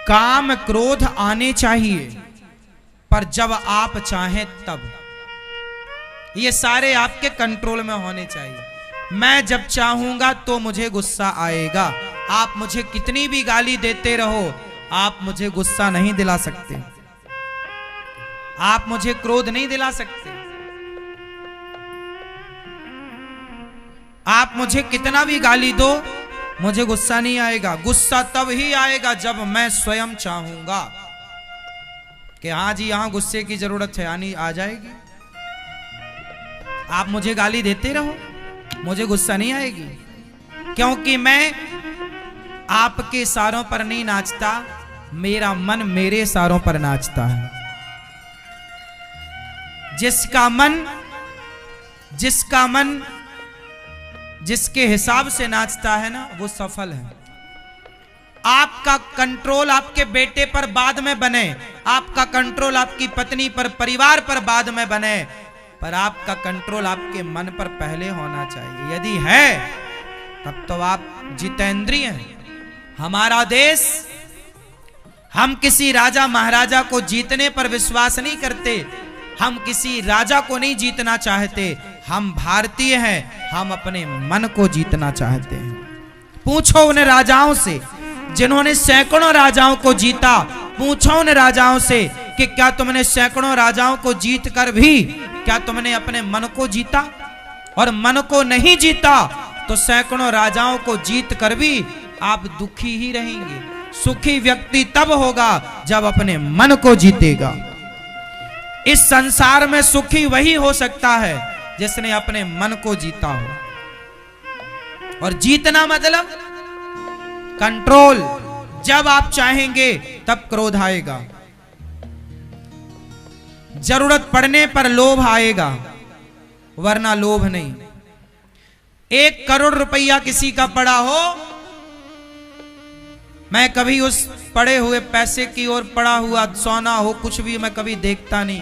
काम क्रोध आने चाहिए, पर जब आप चाहें तब। ये सारे आपके कंट्रोल में होने चाहिए। मैं जब चाहूंगा तो मुझे गुस्सा आएगा। आप मुझे कितनी भी गाली देते रहो, आप मुझे गुस्सा नहीं दिला सकते, आप मुझे क्रोध नहीं दिला सकते। आप मुझे कितना भी गाली दो, मुझे गुस्सा नहीं आएगा। गुस्सा तब ही आएगा जब मैं स्वयं चाहूंगा कि हाँ जी यहां गुस्से की जरूरत है, आनी आ जाएगी। आप मुझे गाली देते रहो, मुझे गुस्सा नहीं आएगी, क्योंकि मैं आपके इशारों पर नहीं नाचता, मेरा मन मेरे इशारों पर नाचता है। जिसका मन जिसके हिसाब से नाचता है ना, वो सफल है। आपका कंट्रोल आपके बेटे पर बाद में बने, आपका कंट्रोल आपकी पत्नी पर, परिवार पर बाद में बने, पर आपका कंट्रोल आपके मन पर पहले होना चाहिए। यदि है तब तो आप जितेंद्रिय हैं। हमारा देश, हम किसी राजा महाराजा को जीतने पर विश्वास नहीं करते, हम किसी राजा को नहीं जीतना चाहते। हम भारतीय हैं, हम अपने मन को जीतना चाहते हैं। पूछो उन राजाओं से जिन्होंने सैकड़ों राजाओं को जीता, पूछो उन राजाओं से कि क्या तुमने सैकड़ों राजाओं को जीत कर भी क्या तुमने अपने मन को जीता? और मन को नहीं जीता तो सैकड़ों राजाओं को जीत कर भी आप दुखी ही रहेंगे। सुखी व्यक्ति तब होगा जब अपने मन को जीतेगा। इस संसार में सुखी वही हो सकता है जिसने अपने मन को जीता हो। और जीतना मतलब कंट्रोल। जब आप चाहेंगे तब क्रोध आएगा, जरूरत पड़ने पर लोभ आएगा, वरना लोभ नहीं। 1 करोड़ रुपया किसी का पड़ा हो, मैं कभी उस पड़े हुए पैसे की ओर, पड़ा हुआ सोना हो, कुछ भी मैं कभी देखता नहीं।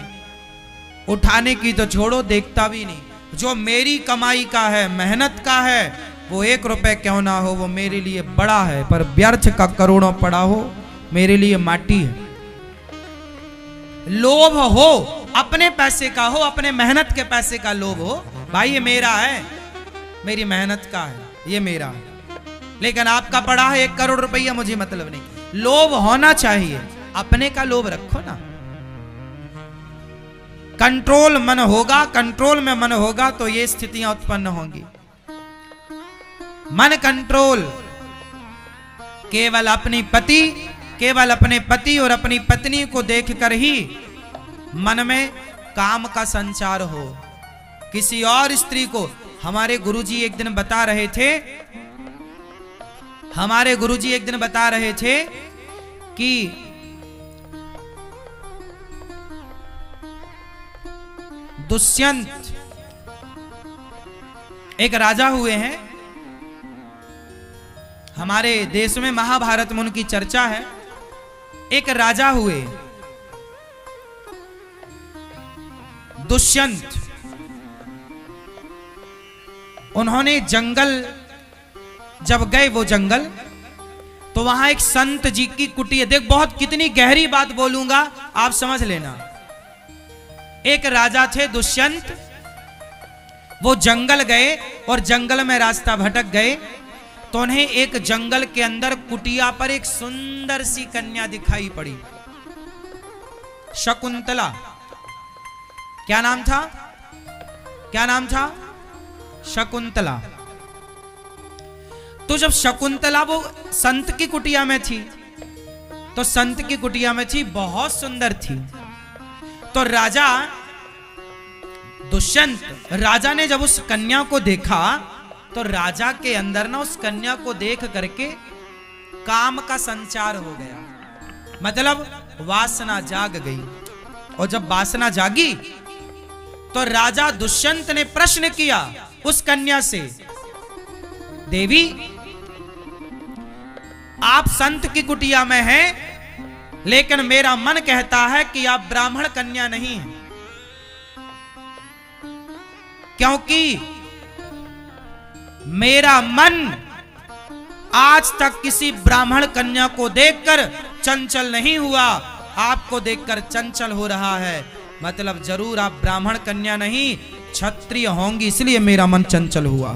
उठाने की तो छोड़ो, देखता भी नहीं। जो मेरी कमाई का है, मेहनत का है, वो 1 रुपए क्यों ना हो, वो मेरे लिए बड़ा है। पर व्यर्थ का करोड़ों पड़ा हो, मेरे लिए माटी है। लोभ हो, अपने पैसे का हो, अपने मेहनत के पैसे का लोभ हो, भाई ये मेरा है, मेरी मेहनत का है, ये मेरा है। लेकिन आपका पड़ा है 1 करोड़ रुपया, मुझे मतलब नहीं। लोभ होना चाहिए, अपने का लोभ रखो ना। कंट्रोल मन होगा, कंट्रोल में मन होगा तो ये स्थितियां उत्पन्न होंगी। मन कंट्रोल केवल अपने पति और अपनी पत्नी को देखकर ही मन में काम का संचार हो। किसी और स्त्री को, हमारे गुरुजी एक दिन बता रहे थे कि दुष्यंत एक राजा हुए हैं। हमारे देश में महाभारत में उनकी चर्चा है। एक राजा हुए दुष्यंत, उन्होंने जंगल जब गए, वो जंगल, तो वहां एक संत जी की कुटिया, देख बहुत कितनी गहरी बात बोलूंगा, आप समझ लेना। एक राजा थे दुष्यंत, वो जंगल गए और जंगल में रास्ता भटक गए, तो उन्हें एक जंगल के अंदर कुटिया पर एक सुंदर सी कन्या दिखाई पड़ी, शकुंतला। क्या नाम था? शकुंतला। तो जब शकुंतला वो संत की कुटिया में थी, तो संत की कुटिया में थी, बहुत सुंदर थी। तो राजा दुष्यंत, राजा ने जब उस कन्या को देखा, तो राजा के अंदर ना उस कन्या को देख करके काम का संचार हो गया, मतलब वासना जाग गई। और जब वासना जागी तो राजा दुष्यंत ने प्रश्न किया उस कन्या से, देवी आप संत की कुटिया में हैं, लेकिन मेरा मन कहता है कि आप ब्राह्मण कन्या नहीं हैं, क्योंकि मेरा मन आज तक किसी ब्राह्मण कन्या को देखकर चंचल नहीं हुआ, आपको देखकर चंचल हो रहा है, मतलब जरूर आप ब्राह्मण कन्या नहीं क्षत्रिय होंगी, इसलिए मेरा मन चंचल हुआ।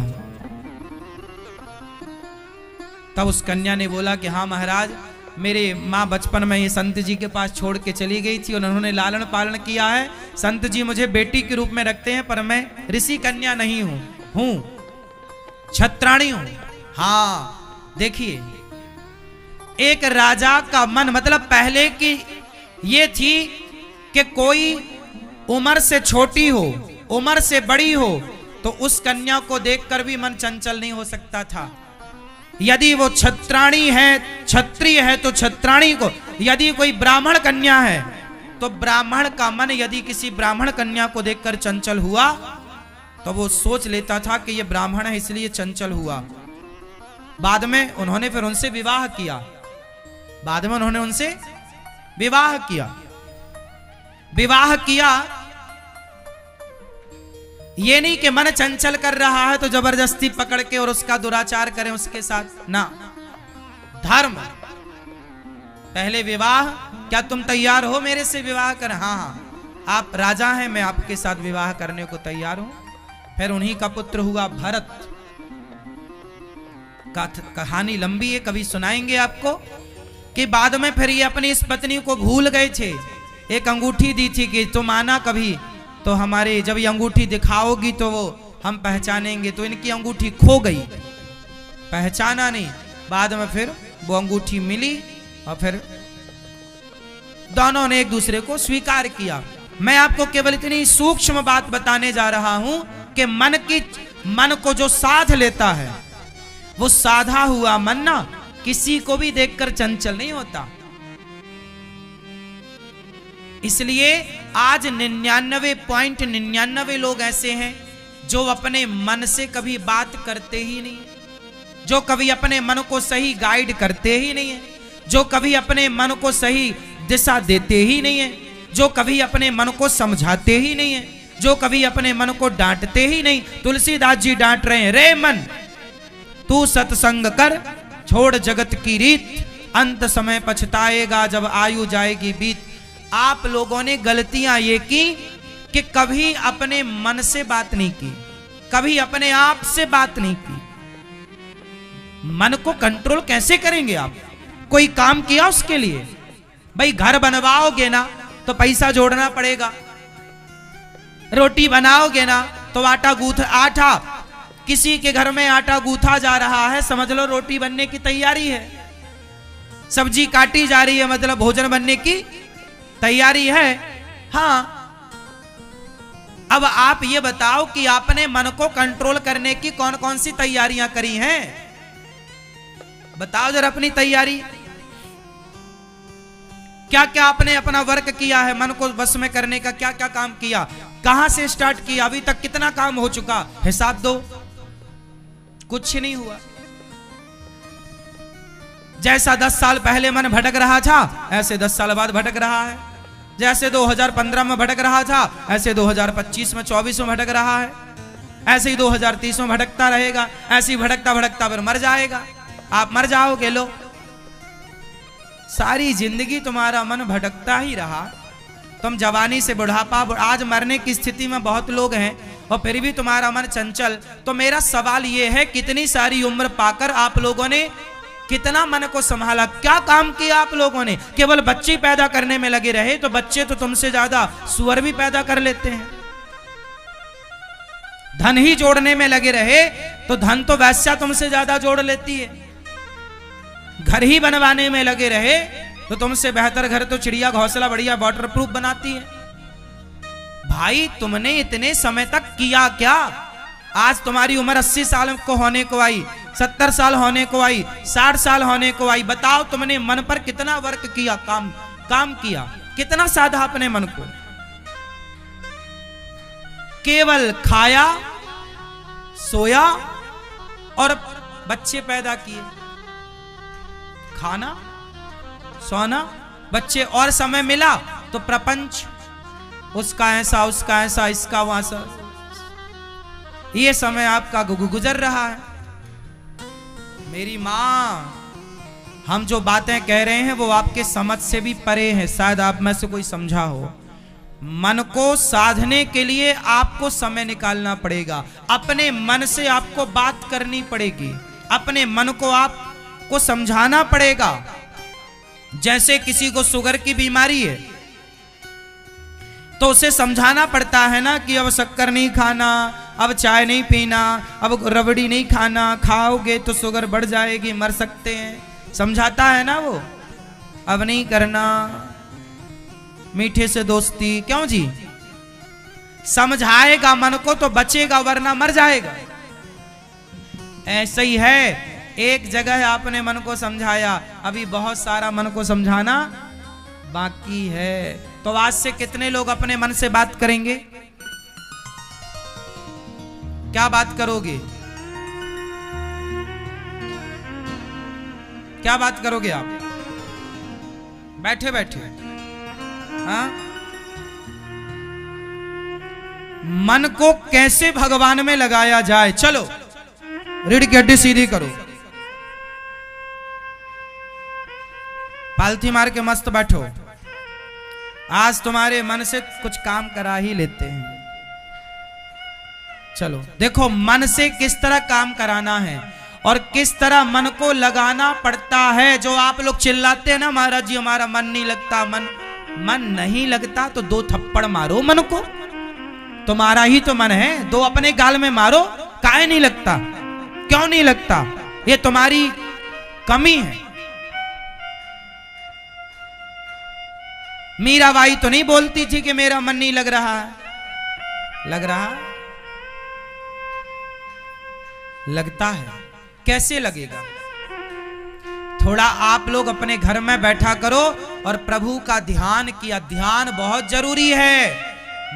तब उस कन्या ने बोला कि हाँ महाराज, मेरे माँ बचपन में ये संत जी के पास छोड़ के चली गई थी और उन्होंने लालन पालन किया है। संत जी मुझे बेटी के रूप में रखते हैं, पर मैं ऋषि कन्या नहीं हूं छत्राणी हूं। हाँ देखिए, एक राजा का मन, मतलब पहले की ये थी कि कोई उम्र से छोटी हो, उम्र से बड़ी हो, तो उस कन्या को देखकर भी मन चंचल नहीं हो सकता था। यदि वो छत्राणी है, क्षत्रिय है तो छत्राणी को, यदि कोई ब्राह्मण कन्या है तो ब्राह्मण का मन यदि किसी ब्राह्मण कन्या को देखकर चंचल हुआ तो वो सोच लेता था कि ये ब्राह्मण है इसलिए चंचल हुआ। बाद में उन्होंने फिर उनसे विवाह किया, बाद में उन्होंने उनसे विवाह किया। विवाह किया ये नहीं कि मन चंचल कर रहा है तो जबरदस्ती पकड़ के और उसका दुराचार करें उसके साथ, ना। धर्म पहले विवाह, क्या तुम तैयार हो मेरे से विवाह कर? हाँ हाँ, आप राजा हैं, मैं आपके साथ विवाह करने को तैयार हूं। फिर उन्हीं का पुत्र हुआ भरत। कहानी लंबी है, कभी सुनाएंगे आपको, कि बाद में फिर ये अपनी इस पत्नी को भूल गए थे। एक अंगूठी दी थी कि तुम आना कभी तो हमारे, जब ये अंगूठी दिखाओगी तो वो हम पहचानेंगे, तो इनकी अंगूठी खो गई, पहचाना नहीं। बाद में फिर वो अंगूठी मिली और फिर दोनों ने एक दूसरे को स्वीकार किया। मैं आपको केवल इतनी सूक्ष्म बात बताने जा रहा हूं कि मन को जो साध लेता है, वो साधा हुआ मन ना किसी को भी देखकर चंचल नहीं होता। इसलिए आज 99.99 लोग ऐसे हैं जो अपने मन से कभी बात करते ही नहीं है, जो कभी अपने मन को सही गाइड करते ही नहीं है, जो कभी अपने मन को सही दिशा देते ही नहीं है, जो कभी अपने मन को समझाते ही नहीं है, जो कभी अपने मन को डांटते ही नहीं। तुलसीदास जी डांट रहे हैं, रे मन तू सत्संग कर, छोड़ जगत की रीत, अंत समय पछताएगा जब आयु जाएगी बीत। आप लोगों ने गलतियां ये की कि कभी अपने मन से बात नहीं की, कभी अपने आप से बात नहीं की। मन को कंट्रोल कैसे करेंगे आप? कोई काम किया उसके लिए? भाई घर बनवाओगे ना तो पैसा जोड़ना पड़ेगा, रोटी बनाओगे ना तो आटा किसी के घर में आटा गूथा जा रहा है, समझ लो रोटी बनने की तैयारी है। सब्जी काटी जा रही है, मतलब भोजन बनने की तैयारी है। हाँ, अब आप ये बताओ कि आपने मन को कंट्रोल करने की कौन कौन सी तैयारियां करी हैं? बताओ जरा अपनी तैयारी, क्या क्या आपने अपना वर्क किया है? मन को वश में करने का क्या क्या काम किया? कहां से स्टार्ट किया? अभी तक कितना काम हो चुका? हिसाब दो। कुछ नहीं हुआ। जैसा 10 साल पहले मन भटक रहा था, ऐसे 10 साल बाद भटक रहा है। जैसे 2015 में भटक रहा था, ऐसे 2025 में 24 में भटक रहा है। ऐसे ही 2030 में भटकता रहेगा। ऐसे ही भटकता भटकता फिर मर जाएगा। आप मर जाओगे। लो, सारी जिंदगी तुम्हारा मन भटकता ही रहा। तुम जवानी से बुढ़ापा, आज मरने की स्थिति में बहुत लोग हैं और फिर भी तुम्हारा मन चंचल। तो मेरा सवाल यह है, कितनी सारी उम्र पाकर आप लोगों ने कितना मन को संभाला? क्या काम किया आप लोगों ने? केवल बच्चे पैदा करने में लगे रहे तो बच्चे तो तुमसे ज्यादा सुअर भी पैदा कर लेते हैं। धन ही जोड़ने में लगे रहे तो धन तो वैश्या तुमसे ज्यादा जोड़ लेती है। घर ही बनवाने में लगे रहे तो तुमसे बेहतर घर तो चिड़िया घोंसला बढ़िया वाटर प्रूफ बनाती है। भाई तुमने इतने समय तक किया क्या? आज तुम्हारी उम्र 80 साल को होने को आई, 70 साल होने को आई, 60 साल होने को आई। बताओ तुमने मन पर कितना वर्क किया, काम किया, कितना साधा अपने मन को? केवल खाया, सोया और बच्चे पैदा किए। खाना, सोना, बच्चे, और समय मिला तो प्रपंच, उसका ऐसा, उसका ऐसा, इसका वैसा। ये समय आपका गुजर रहा है। मेरी माँ हम जो बातें कह रहे हैं वो आपके समझ से भी परे हैं, शायद आप में से कोई समझा हो। मन को साधने के लिए आपको समय निकालना पड़ेगा, अपने मन से आपको बात करनी पड़ेगी, अपने मन को आपको समझाना पड़ेगा। जैसे किसी को शुगर की बीमारी है तो उसे समझाना पड़ता है ना कि अब शक्कर नहीं खाना, अब चाय नहीं पीना, अब रबड़ी नहीं खाना, खाओगे तो शुगर बढ़ जाएगी, मर सकते हैं। समझाता है ना वो, अब नहीं करना, मीठे से दोस्ती, क्यों जी? समझाएगा मन को तो बचेगा, वरना मर जाएगा। ऐसा ही है, एक जगह आपने मन को समझाया, अभी बहुत सारा मन को समझाना बाकी है। तो आज से कितने लोग अपने मन से बात करेंगे? क्या बात करोगे? क्या बात करोगे आप बैठे बैठे? हाँ, मन को कैसे भगवान में लगाया जाए? चलो रीढ़ की हड्डी सीधी करो, पालथी मार के मस्त बैठो। आज तुम्हारे मन से कुछ काम करा ही लेते हैं। चलो देखो मन से किस तरह काम कराना है और किस तरह मन को लगाना पड़ता है। जो आप लोग चिल्लाते हैं ना, महाराज जी हमारा मन नहीं लगता, मन नहीं लगता तो 2 थप्पड़ मारो मन को, तुम्हारा ही तो मन है, 2 अपने गाल में मारो। काहे नहीं लगता? क्यों नहीं लगता? ये तुम्हारी कमी है। मीराबाई तो नहीं बोलती थी कि मेरा मन नहीं लग रहा है। लग रहा, लगता है। कैसे लगेगा? थोड़ा आप लोग अपने घर में बैठा करो और प्रभु का ध्यान किया। ध्यान बहुत जरूरी है।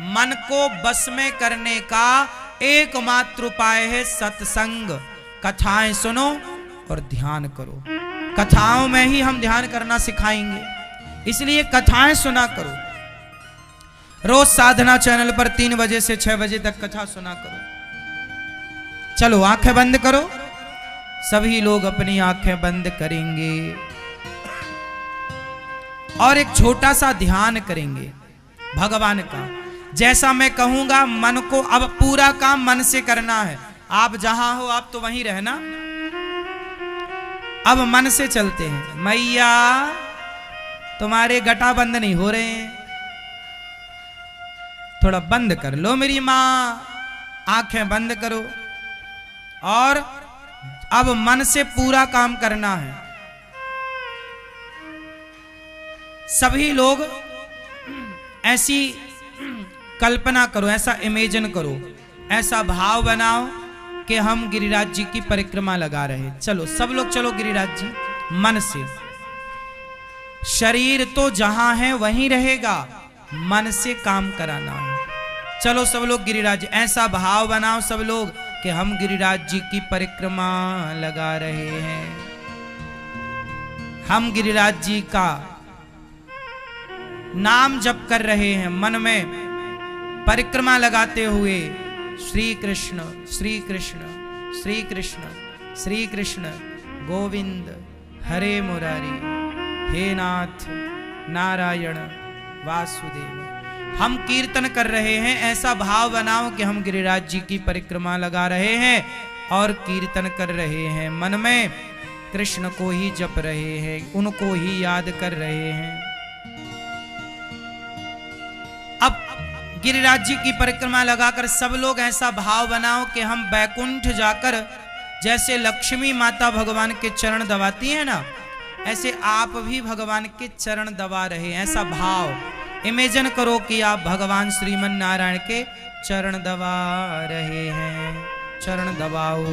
मन को बस में करने का एकमात्र उपाय है सत्संग। कथाएं सुनो और ध्यान करो। कथाओं में ही हम ध्यान करना सिखाएंगे, इसलिए कथाएं सुना करो। रोज साधना चैनल पर 3 बजे से 6 बजे तक कथा सुना करो। चलो आंखें बंद करो, सभी लोग अपनी आंखें बंद करेंगे और एक छोटा सा ध्यान करेंगे भगवान का। जैसा मैं कहूंगा मन को, अब पूरा काम मन से करना है। आप जहां हो आप तो वहीं रहना। अब मन से चलते हैं। मैया तुम्हारे गटा बंद नहीं हो रहे हैं, थोड़ा बंद कर लो मेरी मां, आंखें बंद करो। और अब मन से पूरा काम करना है। सभी लोग ऐसी कल्पना करो, ऐसा इमेजिन करो, ऐसा भाव बनाओ कि हम गिरिराज जी की परिक्रमा लगा रहे। चलो सब लोग चलो गिरिराज जी मन से। शरीर तो जहां है वहीं रहेगा, मन से काम कराना है। चलो सब लोग गिरिराज जी, ऐसा भाव बनाओ सब लोग कि हम गिरिराज जी की परिक्रमा लगा रहे हैं। हम गिरिराज जी का नाम जप कर रहे हैं, मन में परिक्रमा लगाते हुए श्री कृष्ण श्री कृष्ण श्री कृष्ण श्री कृष्ण गोविंद हरे मुरारी, हे नाथ नारायण वासुदेव। हम कीर्तन कर रहे हैं। ऐसा भाव बनाओ कि हम गिरिराज जी की परिक्रमा लगा रहे हैं और कीर्तन कर रहे हैं। मन में कृष्ण को ही जप रहे हैं, उनको ही याद कर रहे हैं। अब गिरिराज जी की परिक्रमा लगाकर सब लोग ऐसा भाव बनाओ कि हम बैकुंठ जाकर, जैसे लक्ष्मी माता भगवान के चरण दबाती है ना, ऐसे आप भी भगवान के चरण दबा रहे हैं। ऐसा भाव इमेजिन करो कि आप भगवान श्रीमन नारायण के चरण दबा रहे हैं। चरण दबाओ,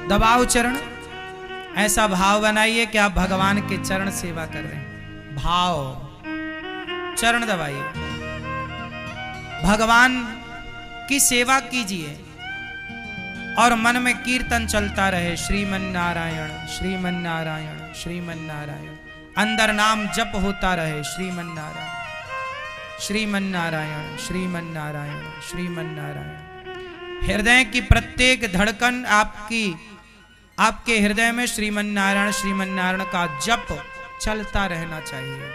दबाओ चरण। ऐसा भाव बनाइए कि आप भगवान के चरण सेवा कर रहे हैं। भाव, चरण दबाइए, भगवान की सेवा कीजिए और मन में कीर्तन चलता रहे, श्रीमन नारायण श्रीमन नारायण श्रीमन नारायण। अंदर नाम जप होता रहे, श्रीमन नारायण श्रीमन नारायण श्रीमन आपके हृदय में श्रीमन्नारायण का जप चलता रहना चाहिए।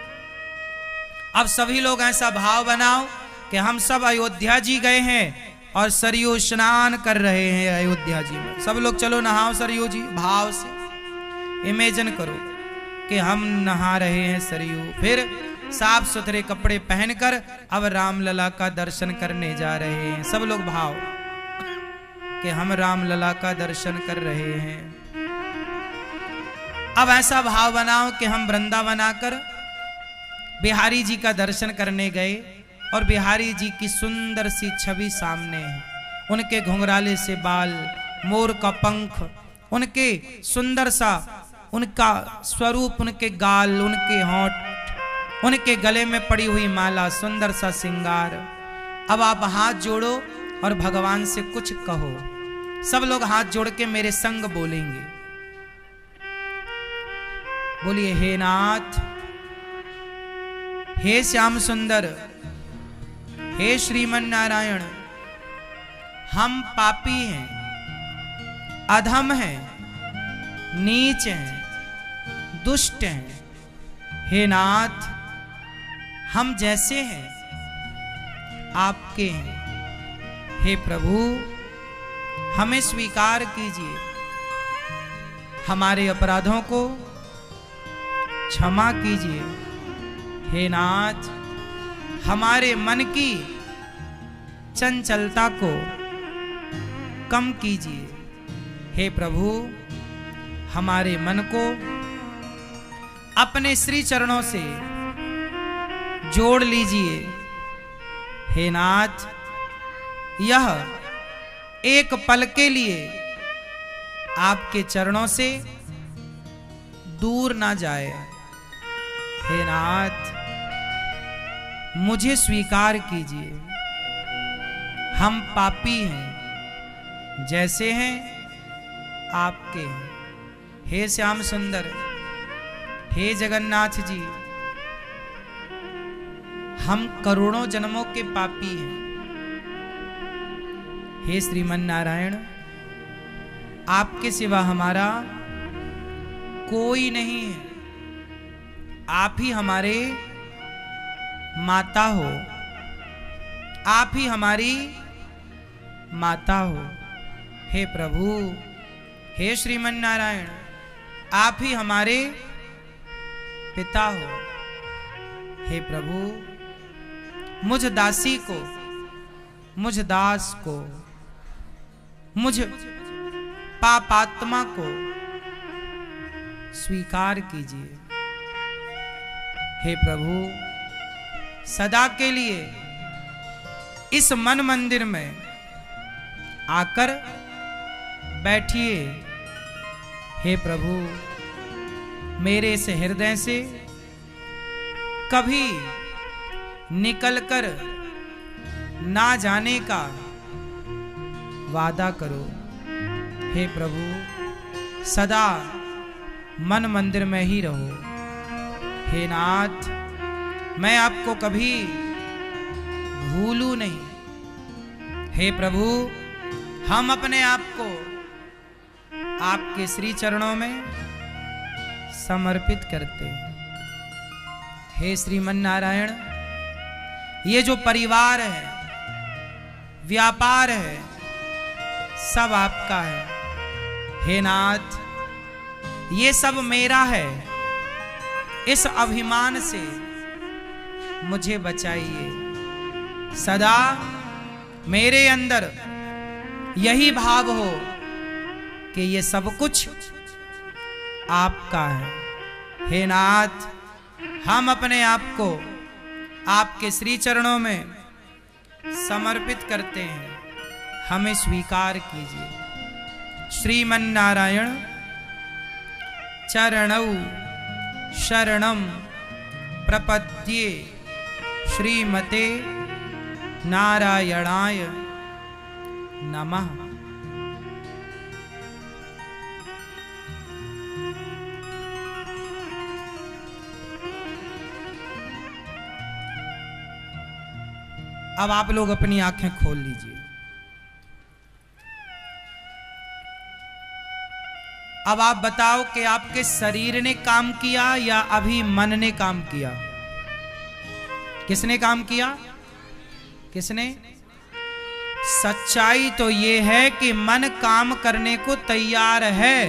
अब सभी लोग ऐसा भाव बनाओ कि हम सब अयोध्या जी गए हैं और सरयू स्नान कर रहे हैं अयोध्या जी में। सब लोग चलो नहाओ सरयू जी, भाव से इमेजिन करो कि हम नहा रहे हैं सरयू। फिर साफ सुथरे कपड़े पहनकर अब रामलला का दर्शन करने जा रहे हैं। सब लोग भाव कि हम रामलला का दर्शन कर रहे हैं। अब ऐसा भाव बनाओ कि हम वृंदावन आकर बिहारी जी का दर्शन करने गए और बिहारी जी की सुंदर सी छवि सामने है। उनके घुंघराले से बाल, मोर का पंख, उनके सुंदर सा उनका स्वरूप, उनके गाल, उनके होंठ, उनके गले में पड़ी हुई माला, सुंदर सा श्रृंगार। अब आप हाथ जोड़ो और भगवान से कुछ कहो। सब लोग हाथ जोड़ के मेरे संग बोलेंगे। बोलिए, हे नाथ, हे श्याम सुंदर, हे श्रीमन नारायण, हम पापी हैं, अधम हैं, नीच हैं, दुष्ट हैं। हे नाथ, हम जैसे हैं आपके हैं। हे प्रभु, हमें स्वीकार कीजिए, हमारे अपराधों को क्षमा कीजिए। हे नाथ, हमारे मन की चंचलता को कम कीजिए। हे प्रभु, हमारे मन को अपने श्री चरणों से जोड़ लीजिए। हे नाथ, यह एक पल के लिए आपके चरणों से दूर ना जाए। हे नाथ, मुझे स्वीकार कीजिए, हम पापी हैं, जैसे हैं आपके हैं। हे श्याम सुंदर, हे जगन्नाथ जी, हम करोड़ों जन्मों के पापी हैं। हे श्रीमन नारायण, आपके सिवा हमारा कोई नहीं है। आप ही हमारे माता हो, आप ही हमारी माता हो। हे प्रभु, हे श्रीमन नारायण, आप ही हमारे पिता हो। हे प्रभु, मुझ दासी को, मुझ दास को, मुझ पापात्मा को स्वीकार कीजिए। हे प्रभु, सदा के लिए इस मन मंदिर में आकर बैठिए। हे प्रभु, मेरे इस हृदय से कभी निकलकर ना जाने का वादा करो। हे प्रभु, सदा मन मंदिर में ही रहो। हे नाथ, मैं आपको कभी भूलूं नहीं। हे प्रभु, हम अपने आप को आपके श्री चरणों में समर्पित करते हैं। हे श्रीमन नारायण, ये जो परिवार है, व्यापार है, सब आपका है। हे नाथ, ये सब मेरा है। इस अभिमान से मुझे बचाइए। सदा मेरे अंदर यही भाव हो कि ये सब कुछ आपका है। हे नाथ, हम अपने आप को आपके श्री चरणों में समर्पित करते हैं, हमें स्वीकार कीजिए। श्रीमन नारायण चरणौ शरणम प्रपद्ये, श्रीमते नारायणाय नमः। अब आप लोग अपनी आंखें खोल लीजिए। अब आप बताओ कि आपके शरीर ने काम किया या अभी मन ने काम किया? किसने काम किया? किसने? सच्चाई तो ये है कि मन काम करने को तैयार है,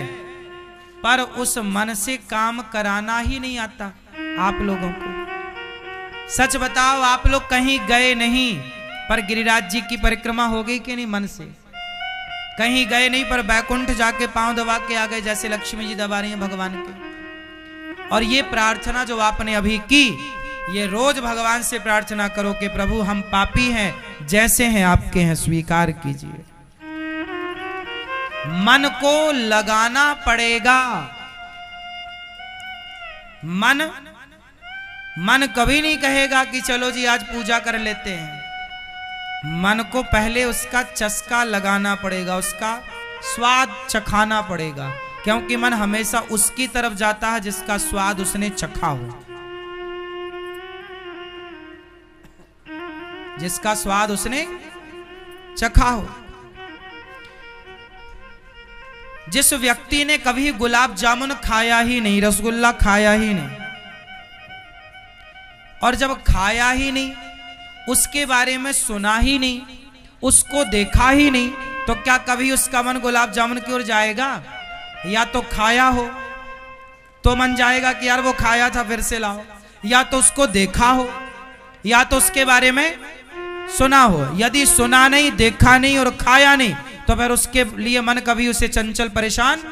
पर उस मन से काम कराना ही नहीं आता आप लोगों को। सच बताओ, आप लोग कहीं गए नहीं, पर गिरिराज जी की परिक्रमा हो गई कि नहीं? मन से कहीं गए नहीं, पर बैकुंठ जाके पांव दबा के आ गए, जैसे लक्ष्मी जी दबा रही हैं भगवान के। और ये प्रार्थना जो आपने अभी की, ये रोज भगवान से प्रार्थना करो कि प्रभु हम पापी हैं, जैसे हैं आपके हैं, स्वीकार कीजिए। मन को लगाना पड़ेगा। मन कभी नहीं कहेगा कि चलो जी आज पूजा कर लेते हैं। मन को पहले उसका चस्का लगाना पड़ेगा, उसका स्वाद चखाना पड़ेगा, क्योंकि मन हमेशा उसकी तरफ जाता है जिसका स्वाद उसने चखा हो, जिसका स्वाद उसने चखा हो। जिस व्यक्ति ने कभी गुलाब जामुन खाया ही नहीं, रसगुल्ला खाया ही नहीं, और जब खाया ही नहीं, उसके बारे में सुना ही नहीं, उसको देखा ही नहीं, तो क्या कभी उसका मन गुलाब जामुन की ओर जाएगा? या तो खाया हो तो मन जाएगा कि यार वो खाया था फिर से लाओ, या तो उसको देखा हो, या तो उसके बारे में सुना हो। यदि सुना नहीं, देखा नहीं और खाया नहीं, तो फिर उसके लिए मन कभी उसे चंचल परेशान।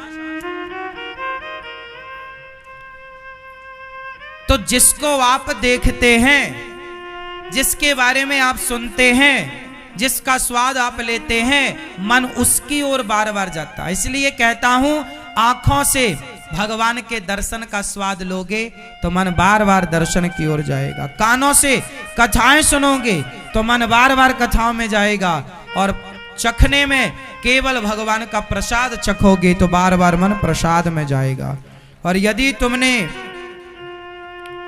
तो जिसको आप देखते हैं, जिसके बारे में आप सुनते हैं, जिसका स्वाद आप लेते हैं, मन उसकी ओर बार बार जाता है। इसलिए कहता हूं, आंखों से भगवान के दर्शन का स्वाद लोगे तो मन बार बार दर्शन की ओर जाएगा। कानों से कथाएं सुनोगे तो मन बार बार कथाओं में जाएगा, और चखने में केवल भगवान का प्रसाद चखोगे तो बार बार मन प्रसाद में जाएगा। और यदि तुमने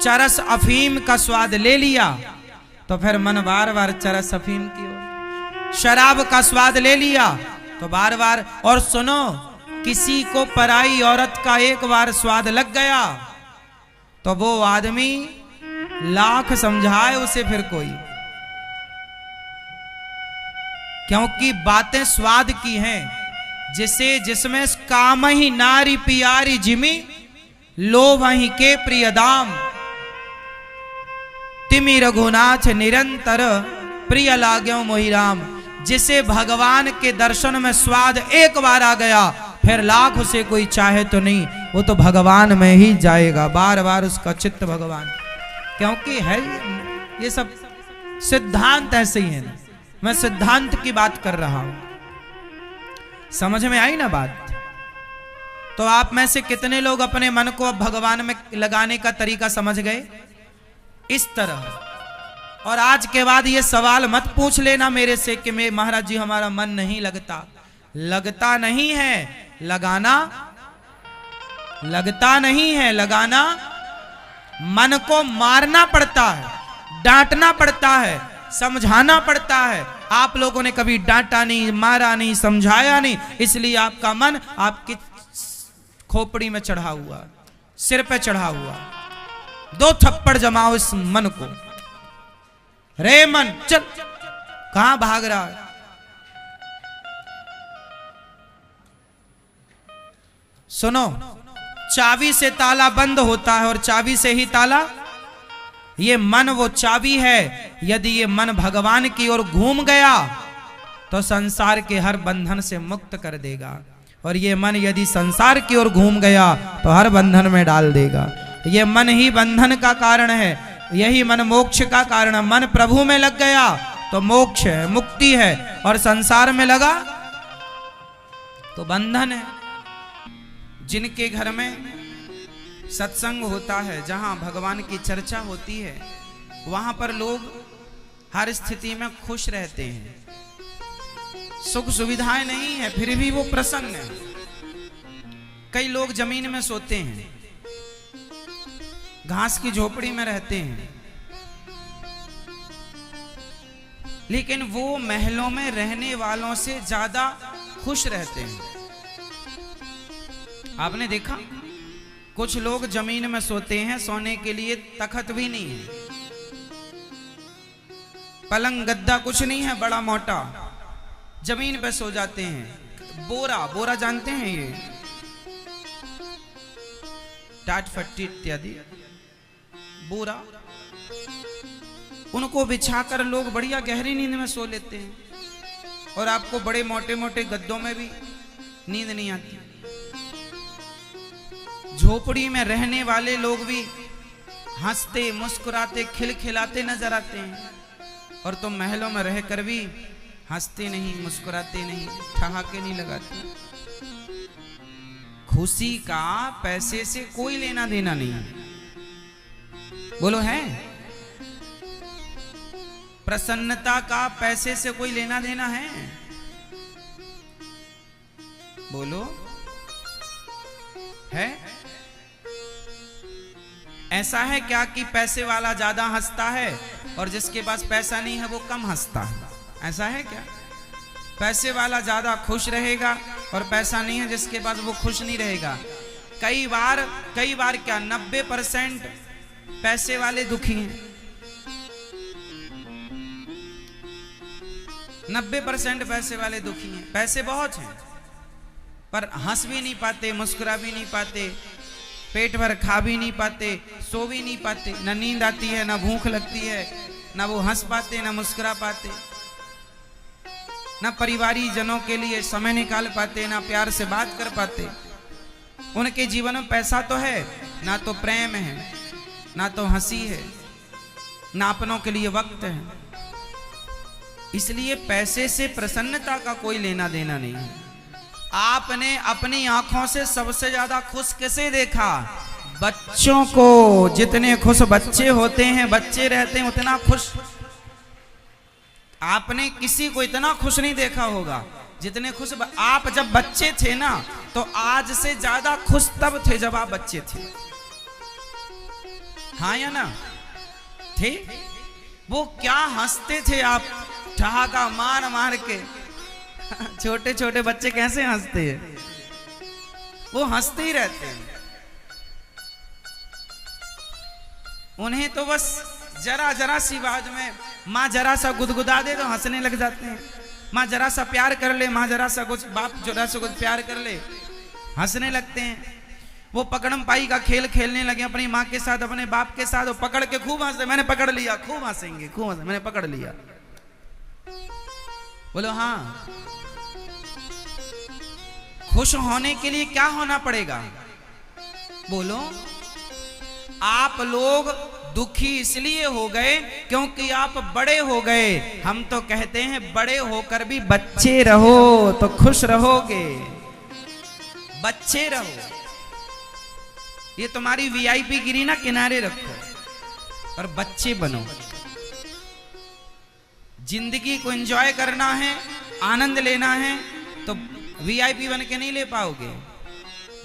चरस अफीम का स्वाद ले लिया तो फिर मन बार बार चरस अफीम की ओर। शराब का स्वाद ले लिया तो बार बार। और सुनो, किसी को पराई औरत का एक बार स्वाद लग गया तो वो आदमी लाख समझाए उसे फिर कोई, क्योंकि बातें स्वाद की हैं। जिसमें काम ही नारी पियारी जिमी, लोभ ही के प्रिय दाम, तिमि रघुनाथ निरंतर प्रिय लाग्यो मोहि राम। जिसे भगवान के दर्शन में स्वाद एक बार आ गया, फिर लाख उसे कोई चाहे तो नहीं, वो तो भगवान में ही जाएगा, बार बार उसका चित्त भगवान। क्योंकि है ये सब सिद्धांत ऐसे ही है ना, मैं सिद्धांत की बात कर रहा हूं। समझ में आई ना बात? तो आप में से कितने लोग अपने मन को अब भगवान में लगाने का तरीका समझ गए? इस तरह। और आज के बाद ये सवाल मत पूछ लेना मेरे से कि मैं महाराज जी हमारा मन नहीं लगता। लगता नहीं है, लगाना लगता नहीं है, लगाना। मन को मारना पड़ता है, डांटना पड़ता है, समझाना पड़ता है। आप लोगों ने कभी डांटा नहीं, मारा नहीं, समझाया नहीं, इसलिए आपका मन आपकी खोपड़ी में चढ़ा हुआ, सिर पे चढ़ा हुआ। दो थप्पड़ जमाओ इस मन को। रे मन चल, कहां भाग रहा है? सुनो, चाबी से ताला बंद होता है और चाबी से ही ताला। ये मन वो चाबी है। यदि ये मन भगवान की ओर घूम गया तो संसार के हर बंधन से मुक्त कर देगा, और ये मन यदि संसार की ओर घूम गया तो हर बंधन में डाल देगा। ये मन ही बंधन का कारण है, यही मन मोक्ष का कारण है। मन प्रभु में लग गया तो मोक्ष है, मुक्ति है, और संसार में लगा तो बंधन है। जिनके घर में सत्संग होता है, जहां भगवान की चर्चा होती है, वहां पर लोग हर स्थिति में खुश रहते हैं। सुख सुविधाएं नहीं है, फिर भी वो प्रसन्न है। कई लोग जमीन में सोते हैं, घास की झोपड़ी में रहते हैं, लेकिन वो महलों में रहने वालों से ज्यादा खुश रहते हैं। आपने देखा कुछ लोग जमीन में सोते हैं, सोने के लिए तखत भी नहीं है, पलंग गद्दा कुछ नहीं है बड़ा मोटा, जमीन पे सो जाते हैं। बोरा, बोरा जानते हैं ये, टाट फट्टी इत्यादि बोरा, उनको बिछाकर लोग बढ़िया गहरी नींद में सो लेते हैं, और आपको बड़े मोटे मोटे गद्दों में भी नींद नहीं आती। झोपड़ी में रहने वाले लोग भी हंसते मुस्कुराते खिलखिलाते नजर आते हैं, और तुम महलों में रहकर भी हंसते नहीं, मुस्कुराते नहीं, ठहाके नहीं लगाते। खुशी का पैसे से कोई लेना देना नहीं, बोलो है? प्रसन्नता का पैसे से कोई लेना देना है? बोलो है? ऐसा है क्या कि पैसे वाला ज्यादा हंसता है और जिसके पास पैसा नहीं है वो कम हंसता है? ऐसा है क्या? पैसे वाला ज्यादा खुश रहेगा और पैसा नहीं है जिसके पास वो खुश नहीं रहेगा। कई बार क्या 90% पैसे वाले दुखी हैं, 90% पैसे वाले दुखी हैं। पैसे बहुत हैं पर हंस भी नहीं पाते, मुस्कुरा भी नहीं पाते, पेट भर खा भी नहीं पाते, सो भी नहीं पाते, न नींद आती है, न भूख लगती है, न वो हंस पाते, न मुस्कुरा पाते, न परिवारी जनों के लिए समय निकाल पाते, न प्यार से बात कर पाते। उनके जीवन में पैसा तो है, ना तो प्रेम है, ना तो हंसी है, ना अपनों के लिए वक्त है। इसलिए पैसे से प्रसन्नता का कोई लेना देना नहीं है। आपने अपनी आंखों से सबसे ज्यादा खुश किसे देखा? बच्चों को। जितने खुश बच्चे होते हैं, बच्चे रहते हैं, उतना खुश आपने किसी को इतना खुश नहीं देखा होगा जितने खुश आप जब बच्चे थे ना, तो आज से ज्यादा खुश तब थे जब आप बच्चे थे। हाँ या ना? थे? वो क्या हंसते थे आप, ठहाका मार मार के। छोटे छोटे बच्चे कैसे हंसते हैं? वो हंसते ही रहते हैं। उन्हें तो बस जरा जरा सी बात में माँ जरा सा गुदगुदा दे तो हंसने लग जाते हैं। माँ जरा सा प्यार कर ले, माँ जरा सा कुछ, बाप जरा सा कुछ प्यार कर ले, हंसने लगते हैं। वो पकड़म पाई का खेल खेलने लगे अपनी माँ के साथ, अपने बाप के साथ, वो पकड़ के खूब हंसते, मैंने पकड़ लिया, खूब हंसेंगे, खूब हंसे, मैंने पकड़ लिया। बोलो हाँ। खुश होने के लिए क्या होना पड़ेगा? बोलो। आप लोग दुखी इसलिए हो गए क्योंकि आप बड़े हो गए। हम तो कहते हैं बड़े होकर भी बच्चे रहो तो खुश रहोगे। बच्चे रहो। ये तुम्हारी वीआईपी गिरी ना किनारे रखो और बच्चे बनो। जिंदगी को एंजॉय करना है, आनंद लेना है तो वीआईपी बन के नहीं ले पाओगे।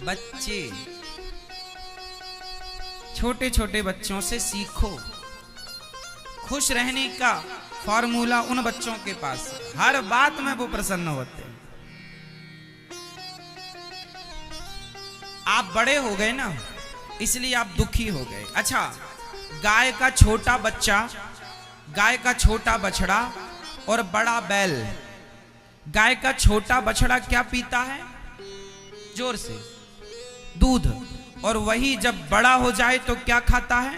बच्चे, छोटे छोटे बच्चों से सीखो। खुश रहने का फॉर्मूला उन बच्चों के पास, हर बात में वो प्रसन्न होते हैं। आप बड़े हो गए ना, इसलिए आप दुखी हो गए। अच्छा, गाय का छोटा बच्चा, गाय का छोटा बछड़ा और बड़ा बैल। गाय का छोटा बछड़ा क्या पीता है? जोर से, दूध। और वही जब बड़ा हो जाए तो क्या खाता है?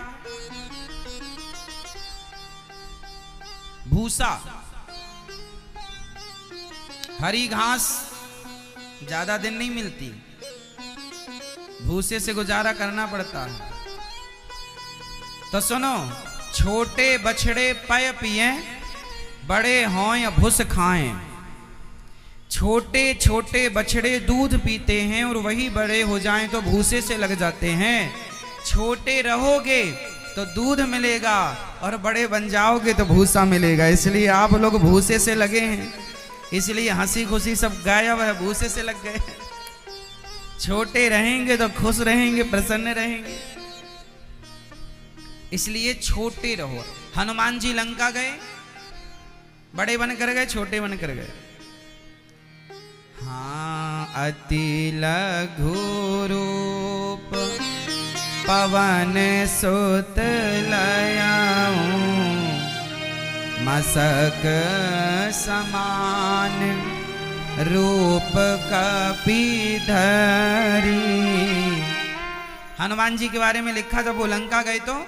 भूसा। हरी घास ज्यादा दिन नहीं मिलती, भूसे से गुजारा करना पड़ता है। तो सुनो, छोटे बछड़े पय पिए, बड़े हों या भूस खाएं। छोटे छोटे बछड़े दूध पीते हैं और वही बड़े हो जाएं तो भूसे से लग जाते हैं। छोटे रहोगे तो दूध मिलेगा और बड़े बन जाओगे तो भूसा मिलेगा। इसलिए आप लोग भूसे से लगे हैं, इसलिए हंसी खुशी सब गायब है, भूसे से लग गए। छोटे रहेंगे तो खुश रहेंगे, प्रसन्न रहेंगे। इसलिए छोटे रहो। हनुमान जी लंका गए, बड़े बन कर गए, छोटे बन कर गए। हाँ, अति लघु रूप पवन सुत लयाऊं, मसक समान रूप कपिधरी। हनुमान जी के बारे में लिखा, जब वो लंका गए तो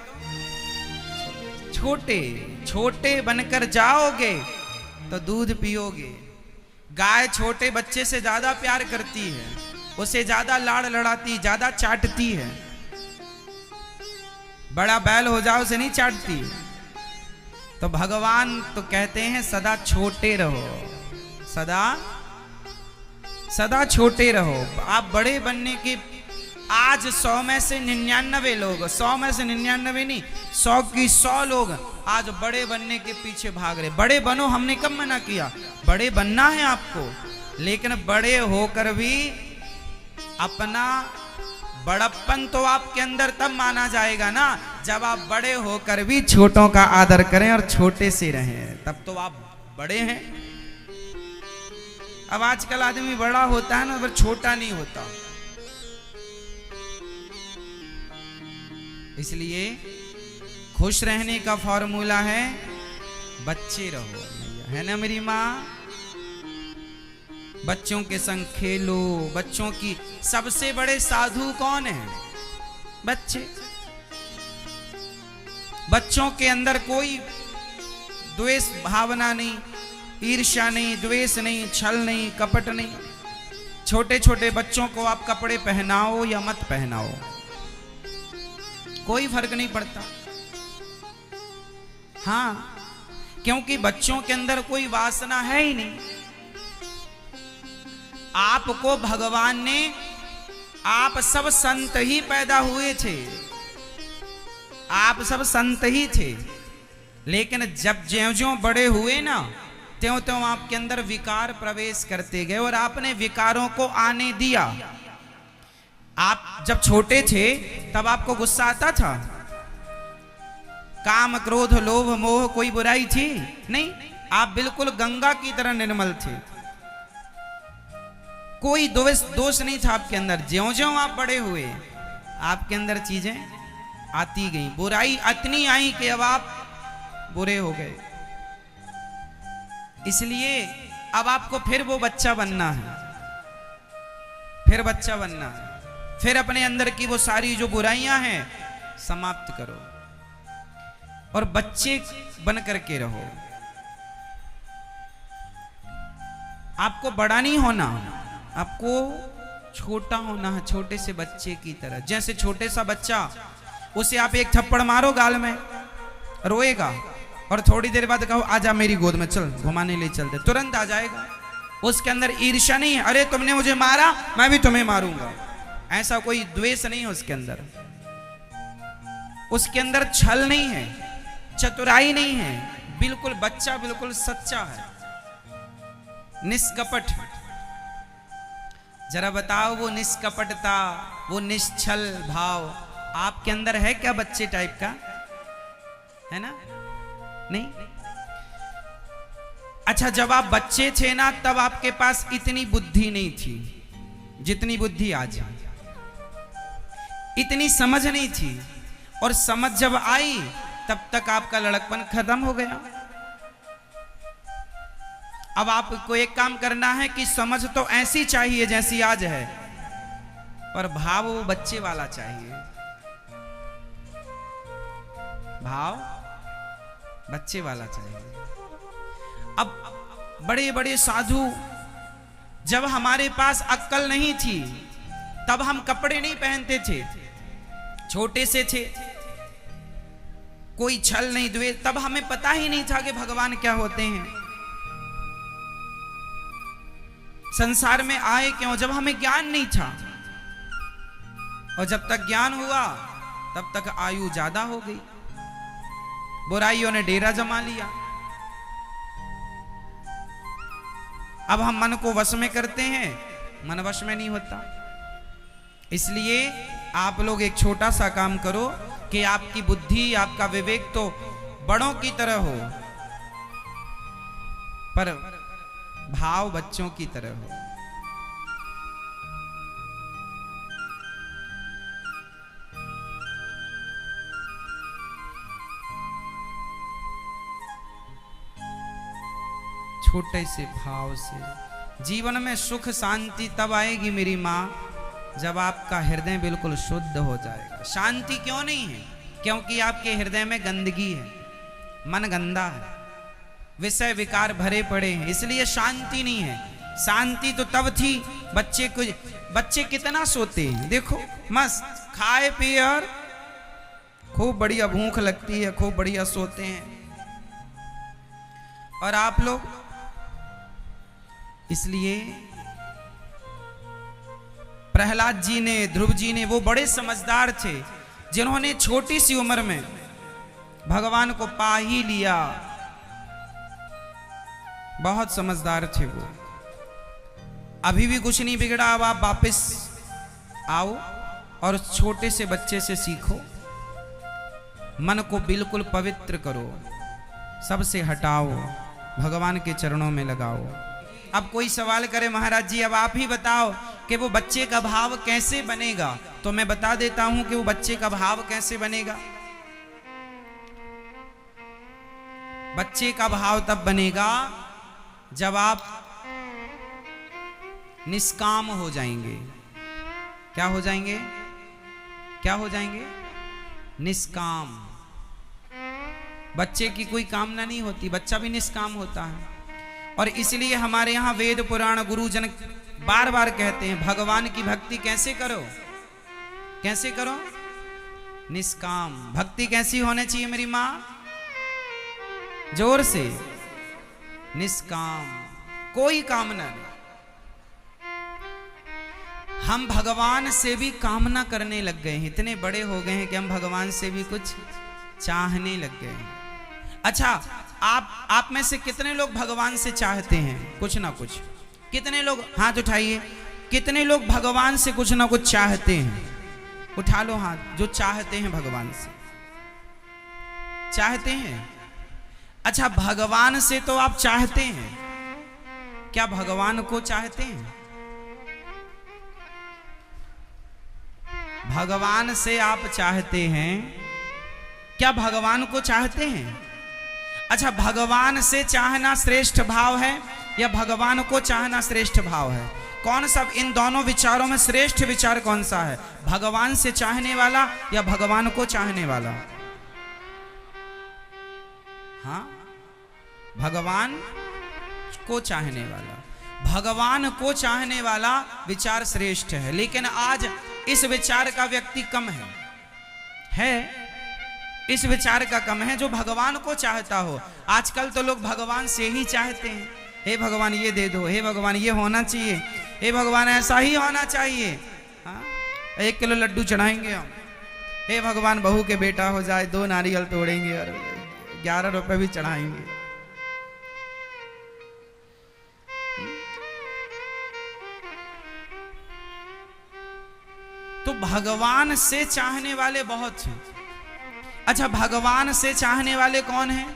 छोटे छोटे बनकर जाओगे तो दूध पियोगे। गाय छोटे बच्चे से ज्यादा प्यार करती है, उसे ज्यादा लाड़ लड़ाती, ज्यादा चाटती है। बड़ा बैल हो जाओ उसे नहीं चाटती। तो भगवान तो कहते हैं सदा छोटे रहो, सदा सदा छोटे रहो। आप बड़े बनने की, आज 100 में से 99 लोग, 100 में से 99 नहीं, 100 की 100 लोग आज बड़े बनने के पीछे भाग रहे। बड़े बनो, हमने कब मना किया? बड़े बनना है आपको, लेकिन बड़े होकर भी अपना बड़प्पन तो आपके अंदर तब माना जाएगा ना, जब आप बड़े होकर भी छोटों का आदर करें और छोटे से रहें, तब तो आप बड़े हैं। अब आजकल आदमी बड़ा होता है ना, पर छोटा नहीं होता। इसलिए खुश रहने का फॉर्मूला है बच्चे रहो, है ना मेरी माँ? बच्चों के संग खेलो। बच्चों की सबसे बड़े साधु कौन है? बच्चे। बच्चों के अंदर कोई द्वेष भावना नहीं, ईर्ष्या नहीं, द्वेष नहीं, छल नहीं, कपट नहीं। छोटे छोटे बच्चों को आप कपड़े पहनाओ या मत पहनाओ, कोई फर्क नहीं पड़ता। हाँ, क्योंकि बच्चों के अंदर कोई वासना है ही नहीं। आपको भगवान ने, आप सब संत ही पैदा हुए थे, आप सब संत ही थे, लेकिन जब ज्यों-ज्यों बड़े हुए ना, त्यों-त्यों आपके अंदर विकार प्रवेश करते गए और आपने विकारों को आने दिया। आप जब छोटे थे तब आपको गुस्सा आता था? काम, क्रोध, लोभ, मोह कोई बुराई थी? नहीं, आप बिल्कुल गंगा की तरह निर्मल थे, कोई दोष नहीं था आपके अंदर। ज्यों-ज्यों आप बड़े हुए आपके अंदर चीजें आती गई, बुराई इतनी आई कि अब आप बुरे हो गए। इसलिए अब आपको फिर वो बच्चा बनना है, फिर बच्चा बनना है, फिर अपने अंदर की वो सारी जो बुराइयां हैं समाप्त करो और बच्चे बन करके रहो। आपको बड़ा नहीं होना, आपको छोटा होना है, छोटे से बच्चे की तरह। जैसे छोटे सा बच्चा, उसे आप एक थप्पड़ मारो गाल में, रोएगा, और थोड़ी देर बाद कहो आजा मेरी गोद में, चल घुमाने ले चलते, तुरंत आ जाएगा। उसके अंदर ईर्ष्या नहीं है, अरे तुमने मुझे मारा मैं भी तुम्हें मारूंगा, ऐसा कोई द्वेष नहीं है उसके अंदर। उसके अंदर छल नहीं है, चतुराई नहीं है, बिल्कुल बच्चा बिल्कुल सच्चा है, निष्कपट। जरा बताओ वो निष्कपटता, वो निश्चल भाव आपके अंदर है क्या? बच्चे टाइप का है ना? नहीं। अच्छा, जब आप बच्चे थे ना, तब आपके पास इतनी बुद्धि नहीं थी जितनी बुद्धि आज है, इतनी समझ नहीं थी, और समझ जब आई तब तक आपका लड़कपन खत्म हो गया। अब आपको एक काम करना है कि समझ तो ऐसी चाहिए जैसी आज है, पर भाव वो बच्चे वाला चाहिए, भाव बच्चे वाला चाहिए। अब बड़े बड़े साधु, जब हमारे पास अक्ल नहीं थी तब हम कपड़े नहीं पहनते थे, छोटे से थे, कोई छल नहीं, द्वेष, तब हमें पता ही नहीं था कि भगवान क्या होते हैं, संसार में आए क्यों, जब हमें ज्ञान नहीं था। और जब तक ज्ञान हुआ तब तक आयु ज्यादा हो गई, बुराइयों ने डेरा जमा लिया। अब हम मन को वश में करते हैं, मन वश में नहीं होता। इसलिए आप लोग एक छोटा सा काम करो कि आपकी बुद्धि, आपका विवेक तो बड़ों की तरह हो, पर भाव बच्चों की तरह हो। छोटे से भाव से। जीवन में सुख शांति तब आएगी मेरी माँ जब आपका हृदय बिल्कुल शुद्ध हो जाएगा। शांति क्यों नहीं है? क्योंकि आपके हृदय में गंदगी है, मन गंदा है, विषय विकार भरे पड़े हैं, इसलिए शांति नहीं है। शांति तो तब थी बच्चे कितना सोते हैं, देखो मस्त खाए पिए और खूब बढ़िया भूख लगती है, खूब बढ़िया सोते हैं। और आप लोग, इसलिए प्रहलाद जी ने, ध्रुव जी ने, वो बड़े समझदार थे जिन्होंने छोटी सी उम्र में भगवान को पा ही लिया। बहुत समझदार थे वो। अभी भी कुछ नहीं बिगड़ा, अब आप वापस आओ और उस छोटे से बच्चे से सीखो। मन को बिल्कुल पवित्र करो, सबसे हटाओ, भगवान के चरणों में लगाओ। अब कोई सवाल करे महाराज जी अब आप ही बताओ कि वो बच्चे का भाव कैसे बनेगा, तो मैं बता देता हूं कि वो बच्चे का भाव कैसे बनेगा। बच्चे का भाव तब बनेगा जब आप निष्काम हो जाएंगे। क्या हो जाएंगे? क्या हो जाएंगे? निष्काम। बच्चे की कोई कामना नहीं होती, बच्चा भी निष्काम होता है। और इसलिए हमारे यहाँ वेद पुराण गुरुजन बार बार कहते हैं भगवान की भक्ति कैसे करो? कैसे करो? निष्काम। भक्ति कैसी होनी चाहिए मेरी माँ? जोर से, निष्काम, कोई कामना नहीं। हम भगवान से भी कामना करने लग गए हैं, इतने बड़े हो गए हैं कि हम भगवान से भी कुछ चाहने लग गए हैं। अच्छा, आप में से कितने लोग भगवान से चाहते हैं कुछ ना कुछ? कितने लोग हाथ उठाइए, कितने लोग भगवान से कुछ ना कुछ चाहते हैं? उठा लो हाथ जो चाहते हैं भगवान से। चाहते हैं? अच्छा, भगवान से तो आप चाहते हैं, क्या भगवान को चाहते हैं? भगवान से आप चाहते हैं, क्या भगवान को चाहते हैं? अच्छा, भगवान से चाहना श्रेष्ठ भाव है या भगवान को चाहना श्रेष्ठ भाव है? कौन सा इन दोनों विचारों में श्रेष्ठ विचार कौन सा है? भगवान से चाहने वाला या भगवान को चाहने वाला? हाँ, भगवान को चाहने वाला। भगवान को चाहने वाला विचार श्रेष्ठ है, लेकिन आज इस विचार का व्यक्ति कम है इस विचार का कम है जो भगवान को चाहता हो। आजकल तो लोग भगवान से ही चाहते हैं, हे भगवान ये दे दो, हे भगवान ये होना चाहिए, हे भगवान ऐसा ही होना चाहिए। हाँ, 1 किलो लड्डू चढ़ाएंगे हम, हे भगवान बहू के बेटा हो जाए, 2 नारियल तोड़ेंगे और 11 रुपए भी चढ़ाएंगे। तो भगवान से चाहने वाले बहुत हैं। अच्छा, भगवान से चाहने वाले कौन हैं?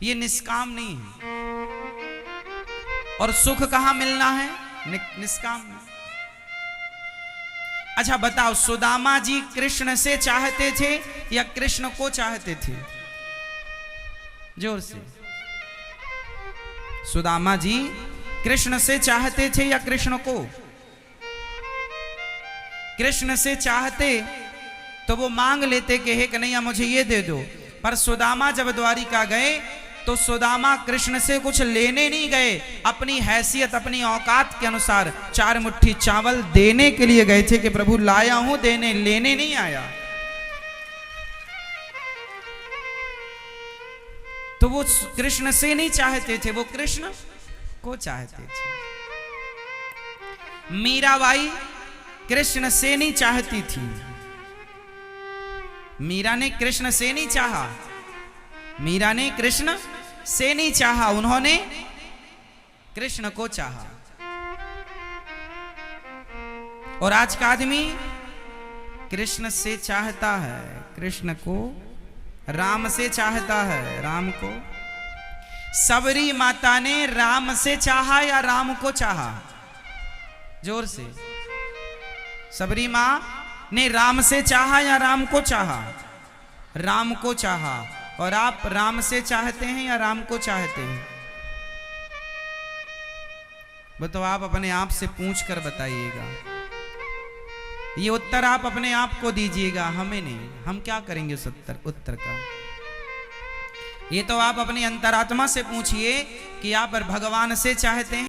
ये निष्काम नहीं है। और सुख कहां मिलना है? निष्काम में। अच्छा बताओ, सुदामा जी कृष्ण से चाहते थे या कृष्ण को चाहते थे? जोर से। सुदामा जी कृष्ण से चाहते थे या कृष्ण को? कृष्ण से चाहते तो वो मांग लेते कि हे कन्हैया मुझे ये दे दो। पर सुदामा जब द्वारिका गए तो सुदामा कृष्ण से कुछ लेने नहीं गए, अपनी हैसियत अपनी औकात के अनुसार 4 मुट्ठी चावल देने के लिए गए थे कि प्रभु लाया हूं देने, लेने नहीं आया। तो वो कृष्ण से नहीं चाहते थे, वो कृष्ण को चाहते थे। मीराबाई कृष्ण से नहीं चाहती थी। मीरा ने कृष्ण से नहीं चाहा, मीरा ने कृष्ण से नहीं चाहा, उन्होंने कृष्ण को चाहा। और आज का आदमी कृष्ण से चाहता है, कृष्ण को, राम से चाहता है, राम को। सबरी माता ने राम से चाहा या राम को चाहा? जोर से। सबरी मां ने राम से चाहा या राम को चाहा? राम को चाहा। और आप राम से चाहते हैं या राम को चाहते हैं? वो तो आप अपने आप से पूछ कर बताइएगा। ये उत्तर आप अपने आप को दीजिएगा, हमें नहीं। हम क्या करेंगे उस उत्तर का? ये तो आप अपनी अंतरात्मा से पूछिए कि आप भगवान से चाहते हैं